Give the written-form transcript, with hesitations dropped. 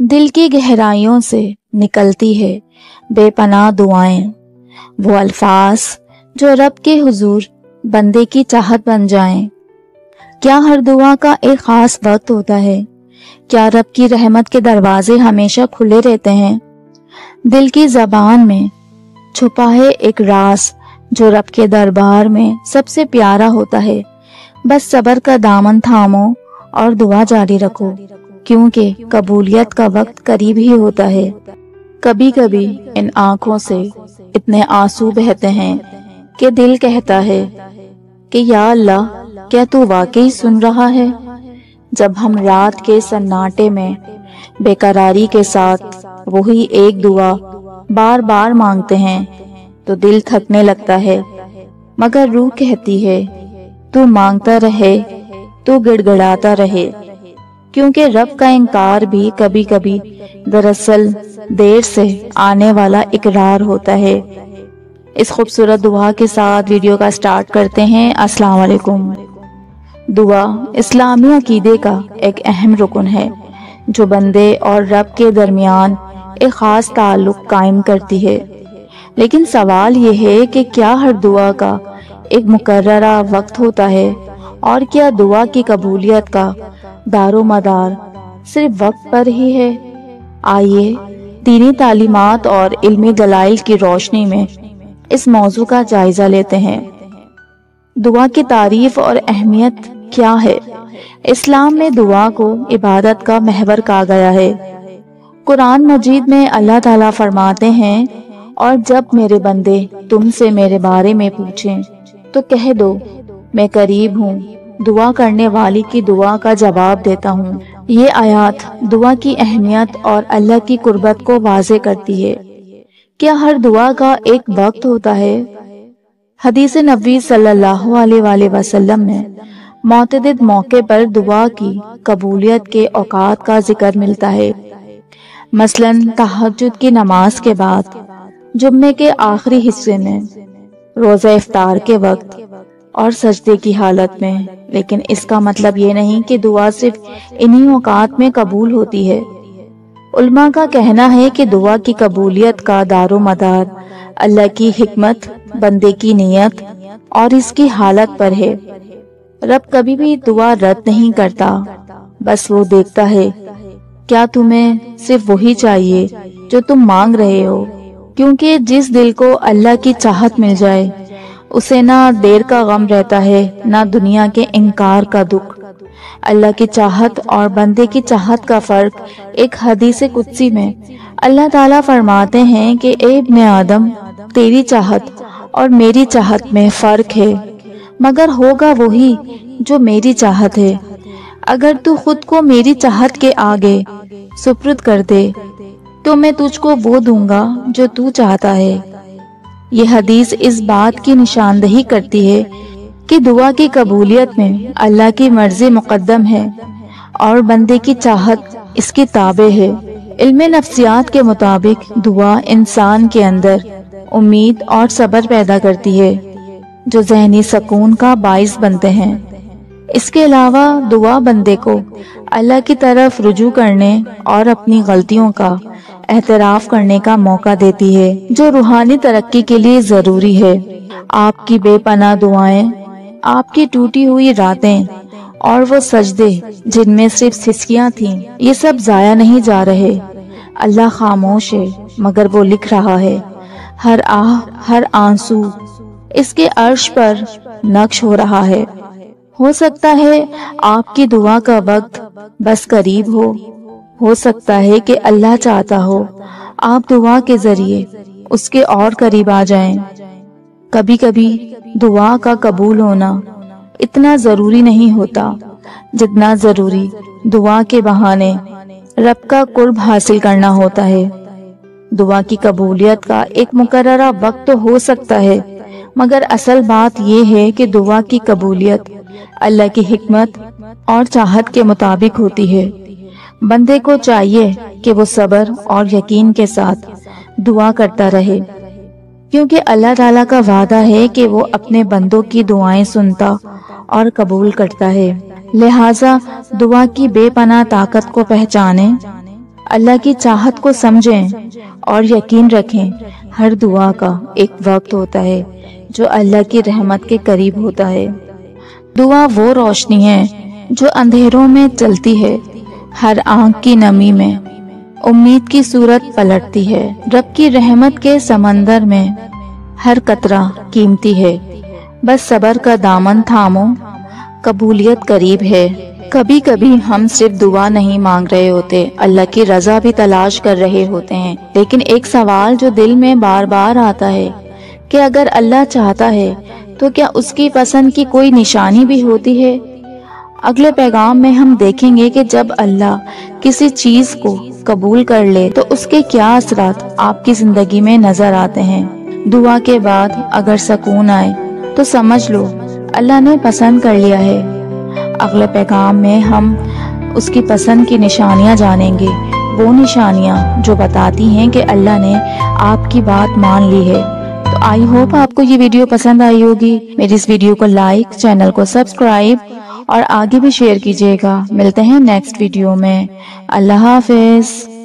दिल की गहराइयों से निकलती है बेपनाह दुआएं, वो अल्फाज जो रब के हुजूर बंदे की चाहत बन जाएं। क्या हर दुआ का एक खास वक्त होता है? क्या रब की रहमत के दरवाजे हमेशा खुले रहते हैं? दिल की ज़बान में छुपा है एक राज जो रब के दरबार में सबसे प्यारा होता है। बस सब्र का दामन थामो और दुआ जारी रखो, क्योंकि कबूलियत का वक्त करीब ही होता है। कभी कभी इन आंखों से इतने आंसू बहते हैं कि दिल कहता है कि या अल्लाह, क्या तू वाकई सुन रहा है? जब हम रात के सन्नाटे में बेकरारी के साथ वही एक दुआ बार बार मांगते हैं तो दिल थकने लगता है, मगर रूह कहती है तू मांगता रहे, तू गिड़गिड़ाता रहे, क्योंकि रब का इनकार भी कभी कभी दरअसल देर से आने वाला इकरार होता है। इस खूबसूरत दुआ के साथ वीडियो का स्टार्ट करते हैं। अस्सलाम वालेकुम। दुआ इस्लामी अकीदे का एक अहम रुकन है जो बंदे और रब के दरमियान एक खास ताल्लुक कायम करती है। लेकिन सवाल ये है कि क्या हर दुआ का एक मुकर्ररा वक्त होता है, और क्या दुआ की कबूलियत का दारो मदार सिर्फ वक्त पर ही है? आइए दीनी तालीमात और इल्मी दलाइल की रोशनी में इस मौजू का जायजा लेते हैं। दुआ की तारीफ और अहमियत क्या है? इस्लाम में दुआ को इबादत का महवर कहा गया है। कुरान मजीद में अल्लाह ताला फरमाते हैं, और जब मेरे बंदे तुमसे मेरे बारे में पूछें तो कह दो मैं करीब हूँ, दुआ करने वाली की दुआ का जवाब देता हूँ। ये आयत दुआ की अहमियत और अल्लाह की कुर्बत को वाज़े करती है। क्या हर दुआ का एक वक्त होता है? हदीस नबी सल्लल्लाहु अलैहि वसल्लम में मुतअद्दिद मौके पर दुआ की कबूलियत के औकात का जिक्र मिलता है। मसलन तहज्जुद की नमाज के बाद, जुम्मे के आखिरी हिस्से में, रोज़ा इफ्तार के वक्त और सजदे की हालत में। लेकिन इसका मतलब ये नहीं कि दुआ सिर्फ इन्हीं औकात में कबूल होती है। उल्मा का कहना है कि दुआ की कबूलियत का दारो मदार अल्लाह की हिकमत, बंदे की नियत और इसकी हालत पर है। रब कभी भी दुआ रद्द नहीं करता, बस वो देखता है क्या तुम्हें सिर्फ वही चाहिए जो तुम मांग रहे हो। क्योंकि जिस दिल को अल्लाह की चाहत मिल जाए उसे ना देर का गम रहता है, ना दुनिया के इनकार का दुख। अल्लाह की चाहत और बंदे की चाहत का फर्क एक हदीस कुदसी में अल्लाह ताला फरमाते हैं कि ए इब्ने आदम, तेरी चाहत और मेरी चाहत में फर्क है, मगर होगा वही जो मेरी चाहत है। अगर तू खुद को मेरी चाहत के आगे सुपुर्द कर दे तो मैं तुझको वो दूंगा जो तू चाहता है। ये हदीस इस बात की निशानदही करती है कि दुआ की कबूलियत में अल्लाह की मर्जी मुकद्दम है और बंदे की चाहत इसकी ताबे है। इल्मे नफ्सियात के मुताबिक दुआ इंसान के अंदर उम्मीद और सब्र पैदा करती है, जो ज़हनी सुकून का बाइस बनते हैं। इसके अलावा दुआ बंदे को अल्लाह की तरफ रुजू करने और अपनी गलतियों का एतराफ करने का मौका देती है, जो रूहानी तरक्की के लिए जरूरी है। आपकी बेपनाह दुआएं, आपकी टूटी हुई रातें और वो सजदे जिनमें सिर्फ सिसकियां थीं, ये सब जाया नहीं जा रहे। अल्लाह खामोश है, मगर वो लिख रहा है। हर आह, हर आंसू इसके अर्श पर नक्श हो रहा है। हो सकता है आपकी दुआ का वक्त बस करीब हो सकता है कि अल्लाह चाहता हो आप दुआ के जरिए उसके और करीब आ जाएं। कभी कभी दुआ का कबूल होना इतना जरूरी नहीं होता जितना जरूरी दुआ के बहाने रब का कुर्ब हासिल करना होता है। दुआ की कबूलियत का एक मुकर्ररा वक्त तो हो सकता है, मगर असल बात यह है कि दुआ की कबूलियत अल्लाह की हिकमत और चाहत के मुताबिक होती है। बंदे को चाहिए कि वो सब्र और यकीन के साथ दुआ करता रहे, क्योंकि अल्लाह ताला का वादा है कि वो अपने बंदों की दुआएं सुनता और कबूल करता है। लिहाजा दुआ की बेपनाह ताकत को पहचानें, اللہ کی چاہت کو سمجھیں اور یقین رکھیں ہر دعا کا ایک وقت ہوتا ہے جو اللہ کی رحمت کے قریب ہوتا ہے۔ دعا وہ روشنی ہے جو اندھیروں میں چلتی ہے، ہر آنکھ کی نمی میں امید کی صورت پلٹتی ہے۔ رب کی رحمت کے سمندر میں ہر قطرہ قیمتی ہے، بس صبر کا دامن تھامو، قبولیت قریب ہے۔ کبھی کبھی ہم صرف دعا نہیں مانگ رہے ہوتے، اللہ کی رضا بھی تلاش کر رہے ہوتے ہیں۔ لیکن ایک سوال جو دل میں بار بار آتا ہے کہ اگر اللہ چاہتا ہے تو کیا اس کی پسند کی کوئی نشانی بھی ہوتی ہے؟ اگلے پیغام میں ہم دیکھیں گے کہ جب اللہ کسی چیز کو قبول کر لے تو اس کے کیا اثرات آپ کی زندگی میں نظر آتے ہیں۔ دعا کے بعد اگر سکون آئے تو سمجھ لو اللہ نے پسند کر لیا ہے۔ اگلے پیغام میں ہم اس کی پسند کی نشانیاں جانیں گے، وہ نشانیاں جو بتاتی ہیں کہ اللہ نے آپ کی بات مان لی ہے۔ تو آئی ہوپ آپ کو یہ ویڈیو پسند آئی ہوگی۔ میری اس ویڈیو کو لائک، چینل کو سبسکرائب اور آگے بھی شیئر کیجیے گا۔ ملتے ہیں نیکسٹ ویڈیو میں۔ اللہ حافظ۔